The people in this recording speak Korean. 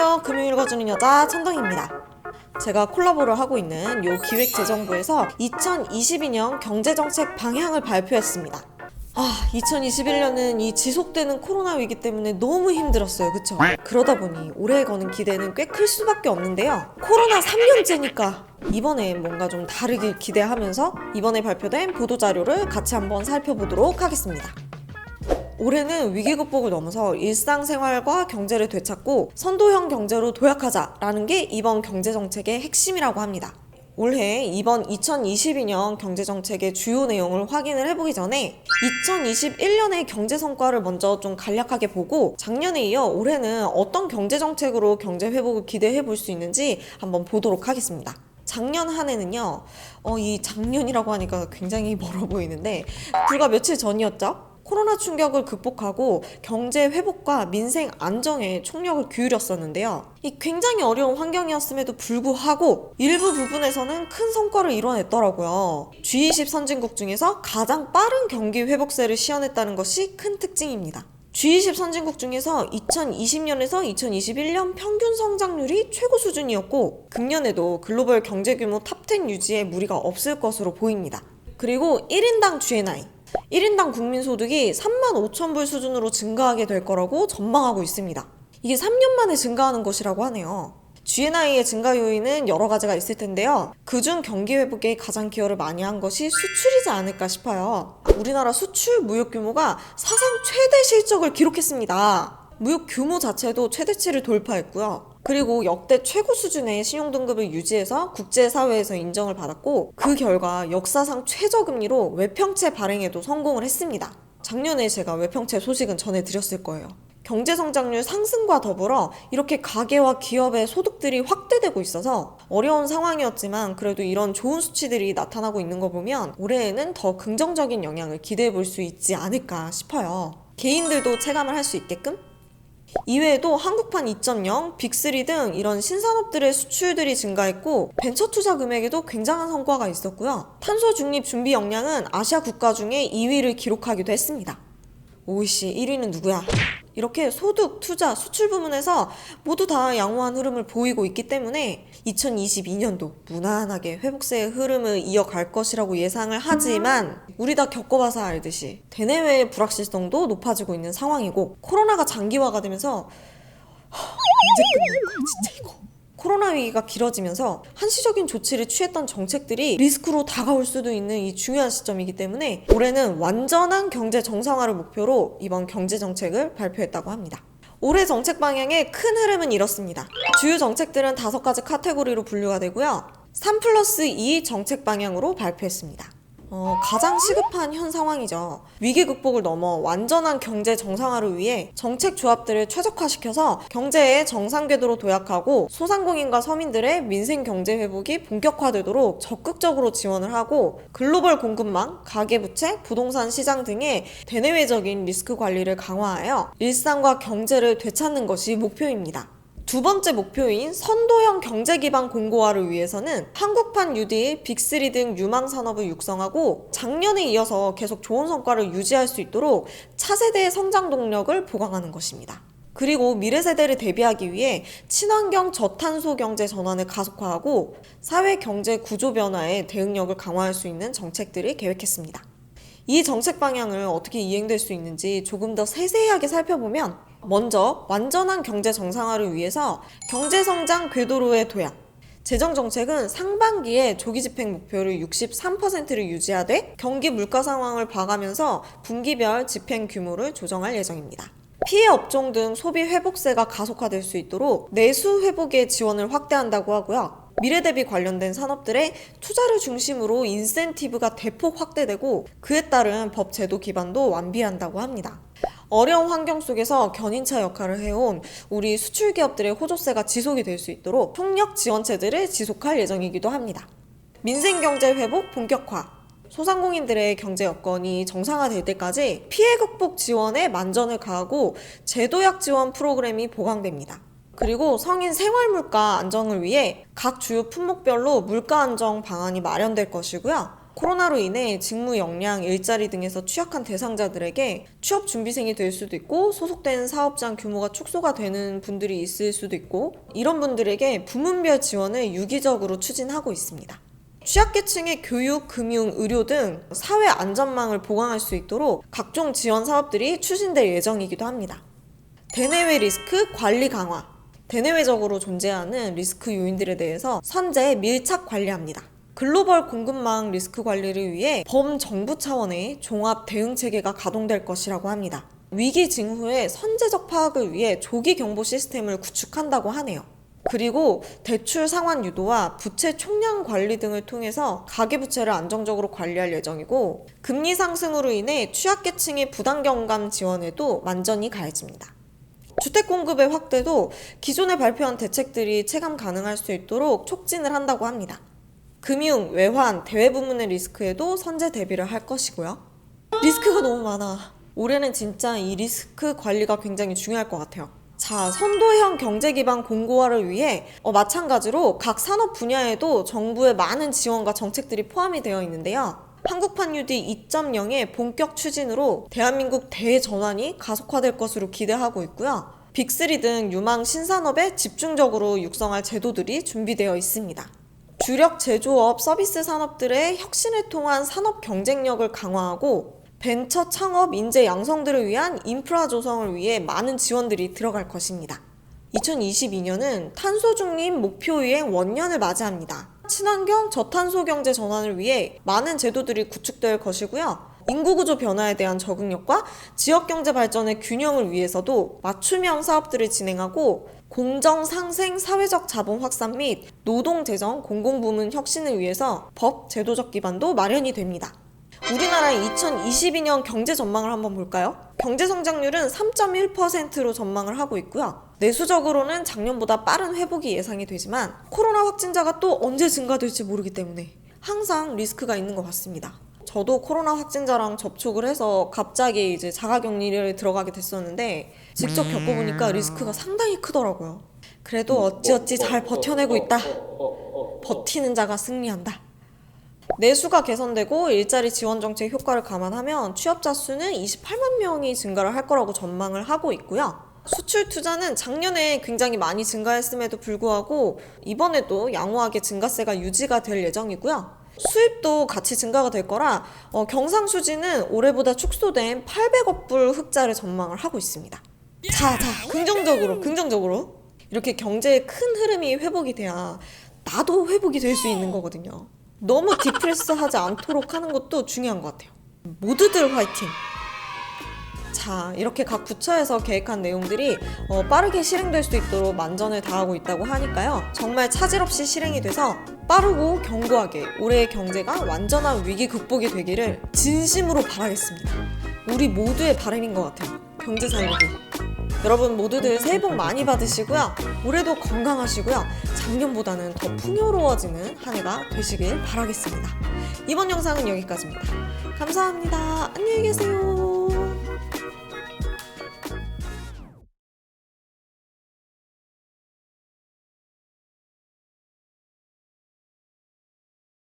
안녕하세요. 금융 읽어주는 여자 천덩입니다. 제가 콜라보를 하고 있는 요 기획재정부에서 2022년 경제정책 방향을 발표했습니다. 2021년은 이 지속되는 코로나 위기 때문에 너무 힘들었어요. 그쵸? 그러다 보니 올해 거는 기대는 꽤 클 수밖에 없는데요. 코로나 3년째니까 이번에 뭔가 좀 다르길 기대하면서 이번에 발표된 보도자료를 같이 한번 살펴보도록 하겠습니다. 올해는 위기 극복을 넘어서 일상생활과 경제를 되찾고 선도형 경제로 도약하자라는 게 이번 경제정책의 핵심이라고 합니다. 올해 이번 2022년 경제정책의 주요 내용을 확인을 해보기 전에 2021년의 경제 성과를 먼저 좀 간략하게 보고 작년에 이어 올해는 어떤 경제정책으로 경제 회복을 기대해 볼 수 있는지 한번 보도록 하겠습니다. 작년 한 해는요, 이 작년이라고 하니까 굉장히 멀어 보이는데 불과 며칠 전이었죠? 코로나 충격을 극복하고 경제 회복과 민생 안정에 총력을 기울였었는데요. 이 굉장히 어려운 환경이었음에도 불구하고 일부 부분에서는 큰 성과를 이뤄냈더라고요. G20 선진국 중에서 가장 빠른 경기 회복세를 시현했다는 것이 큰 특징입니다. G20 선진국 중에서 2020년에서 2021년 평균 성장률이 최고 수준이었고 금년에도 글로벌 경제 규모 탑10 유지에 무리가 없을 것으로 보입니다. 그리고 1인당 GNI 1인당 국민소득이 35,000불 수준으로 증가하게 될 거라고 전망하고 있습니다. 이게 3년 만에 증가하는 것이라고 하네요. GNI의 증가 요인은 여러 가지가 있을 텐데요. 그중 경기 회복에 가장 기여를 많이 한 것이 수출이지 않을까 싶어요. 우리나라 수출 무역 규모가 사상 최대 실적을 기록했습니다. 무역 규모 자체도 최대치를 돌파했고요. 그리고 역대 최고 수준의 신용등급을 유지해서 국제사회에서 인정을 받았고 그 결과 역사상 최저금리로 외평채 발행에도 성공을 했습니다. 작년에 제가 외평채 소식은 전해드렸을 거예요. 경제성장률 상승과 더불어 이렇게 가계와 기업의 소득들이 확대되고 있어서 어려운 상황이었지만 그래도 이런 좋은 수치들이 나타나고 있는 거 보면 올해에는 더 긍정적인 영향을 기대해 볼 수 있지 않을까 싶어요. 개인들도 체감을 할 수 있게끔 이외에도 한국판 2.0, 빅3 등 이런 신산업들의 수출들이 증가했고 벤처 투자 금액에도 굉장한 성과가 있었고요. 탄소 중립 준비 역량은 아시아 국가 중에 2위를 기록하기도 했습니다. OECD 1위는 누구야? 이렇게 소득, 투자, 수출 부문에서 모두 다 양호한 흐름을 보이고 있기 때문에 2022년도 무난하게 회복세의 흐름을 이어갈 것이라고 예상을 하지만 우리 다 겪어봐서 알듯이 대내외의 불확실성도 높아지고 있는 상황이고 코로나가 장기화가 되면서 언제 끝날 거야 진짜 이거. 코로나 위기가 길어지면서 한시적인 조치를 취했던 정책들이 리스크로 다가올 수도 있는 이 중요한 시점이기 때문에 올해는 완전한 경제 정상화를 목표로 이번 경제정책을 발표했다고 합니다. 올해 정책 방향의 큰 흐름은 이렇습니다. 주요 정책들은 5가지 카테고리로 분류가 되고요. 3+2 정책 방향으로 발표했습니다. 가장 시급한 현 상황이죠. 위기 극복을 넘어 완전한 경제 정상화를 위해 정책 조합들을 최적화시켜서 경제의 정상 궤도로 도약하고 소상공인과 서민들의 민생 경제 회복이 본격화되도록 적극적으로 지원을 하고 글로벌 공급망, 가계부채, 부동산 시장 등의 대내외적인 리스크 관리를 강화하여 일상과 경제를 되찾는 것이 목표입니다. 두 번째 목표인 선도형 경제기반 공고화를 위해서는 한국판 뉴딜, 빅3 등 유망 산업을 육성하고 작년에 이어서 계속 좋은 성과를 유지할 수 있도록 차세대의 성장 동력을 보강하는 것입니다. 그리고 미래 세대를 대비하기 위해 친환경 저탄소 경제 전환을 가속화하고 사회 경제 구조 변화에 대응력을 강화할 수 있는 정책들을 계획했습니다. 이 정책 방향을 어떻게 이행될 수 있는지 조금 더 세세하게 살펴보면 먼저 완전한 경제 정상화를 위해서 경제성장 궤도로의 도약 재정정책은 상반기에 조기집행 목표를 63%를 유지하되 경기 물가 상황을 봐가면서 분기별 집행 규모를 조정할 예정입니다. 피해 업종 등 소비 회복세가 가속화될 수 있도록 내수 회복의 지원을 확대한다고 하고요. 미래 대비 관련된 산업들의 투자를 중심으로 인센티브가 대폭 확대되고 그에 따른 법 제도 기반도 완비한다고 합니다. 어려운 환경 속에서 견인차 역할을 해온 우리 수출 기업들의 호조세가 지속이 될 수 있도록 총력 지원체들을 지속할 예정이기도 합니다. 민생경제 회복 본격화 소상공인들의 경제 여건이 정상화될 때까지 피해 극복 지원에 만전을 가하고 제도약 지원 프로그램이 보강됩니다. 그리고 성인 생활물가 안정을 위해 각 주요 품목별로 물가 안정 방안이 마련될 것이고요. 코로나로 인해 직무 역량, 일자리 등에서 취약한 대상자들에게 취업 준비생이 될 수도 있고 소속된 사업장 규모가 축소가 되는 분들이 있을 수도 있고 이런 분들에게 부문별 지원을 유기적으로 추진하고 있습니다. 취약계층의 교육, 금융, 의료 등 사회 안전망을 보강할 수 있도록 각종 지원 사업들이 추진될 예정이기도 합니다. 대내외 리스크 관리 강화. 대내외적으로 존재하는 리스크 요인들에 대해서 선제 밀착 관리합니다. 글로벌 공급망 리스크 관리를 위해 범정부 차원의 종합 대응 체계가 가동될 것이라고 합니다. 위기 징후의 선제적 파악을 위해 조기 경보 시스템을 구축한다고 하네요. 그리고 대출 상환 유도와 부채 총량 관리 등을 통해서 가계부채를 안정적으로 관리할 예정이고 금리 상승으로 인해 취약계층의 부담경감 지원에도 만전이 가해집니다. 주택 공급의 확대도 기존에 발표한 대책들이 체감 가능할 수 있도록 촉진을 한다고 합니다. 금융, 외환, 대외 부문의 리스크에도 선제 대비를 할 것이고요. 리스크가 너무 많아. 올해는 진짜 이 리스크 관리가 굉장히 중요할 것 같아요. 자, 선도형 경제 기반 공고화를 위해 마찬가지로 각 산업 분야에도 정부의 많은 지원과 정책들이 포함이 되어 있는데요. 한국판 UD 2.0의 본격 추진으로 대한민국 대전환이 가속화될 것으로 기대하고 있고요. 빅3 등 유망 신산업에 집중적으로 육성할 제도들이 준비되어 있습니다. 주력 제조업, 서비스 산업들의 혁신을 통한 산업 경쟁력을 강화하고 벤처 창업, 인재 양성들을 위한 인프라 조성을 위해 많은 지원들이 들어갈 것입니다. 2022년은 탄소 중립 목표 이행 원년을 맞이합니다. 친환경 저탄소 경제 전환을 위해 많은 제도들이 구축될 것이고요. 인구구조 변화에 대한 적응력과 지역경제 발전의 균형을 위해서도 맞춤형 사업들을 진행하고 공정 상생 사회적 자본 확산 및 노동재정 공공부문 혁신을 위해서 법, 제도적 기반도 마련이 됩니다. 우리나라의 2022년 경제 전망을 한번 볼까요? 경제 성장률은 3.1%로 전망을 하고 있고요. 내수적으로는 작년보다 빠른 회복이 예상이 되지만 코로나 확진자가 또 언제 증가될지 모르기 때문에 항상 리스크가 있는 것 같습니다. 저도 코로나 확진자랑 접촉을 해서 갑자기 이제 자가격리를 들어가게 됐었는데 직접 겪어보니까 리스크가 상당히 크더라고요. 그래도 어찌어찌 잘 버텨내고 있다. 버티는 자가 승리한다. 내수가 개선되고 일자리 지원 정책 효과를 감안하면 취업자 수는 28만 명이 증가를 할 거라고 전망을 하고 있고요. 수출 투자는 작년에 굉장히 많이 증가했음에도 불구하고 이번에도 양호하게 증가세가 유지가 될 예정이고요. 수입도 같이 증가가 될 거라 경상수지는 올해보다 축소된 800억 불 흑자를 전망을 하고 있습니다. 자, 긍정적으로 이렇게 경제의 큰 흐름이 회복이 돼야 나도 회복이 될 수 있는 거거든요. 너무 디프레스하지 않도록 하는 것도 중요한 것 같아요. 모두들 화이팅! 자, 이렇게 각 부처에서 계획한 내용들이 빠르게 실행될 수 있도록 만전을 다하고 있다고 하니까요. 정말 차질 없이 실행이 돼서 빠르고 견고하게 올해의 경제가 완전한 위기 극복이 되기를 진심으로 바라겠습니다. 우리 모두의 바람인 것 같아요. 경제 살리기. 여러분 모두들 새해 복 많이 받으시고요. 올해도 건강하시고요. 작년보다는 더 풍요로워지는 한 해가 되시길 바라겠습니다. 이번 영상은 여기까지입니다. 감사합니다. 안녕히 계세요.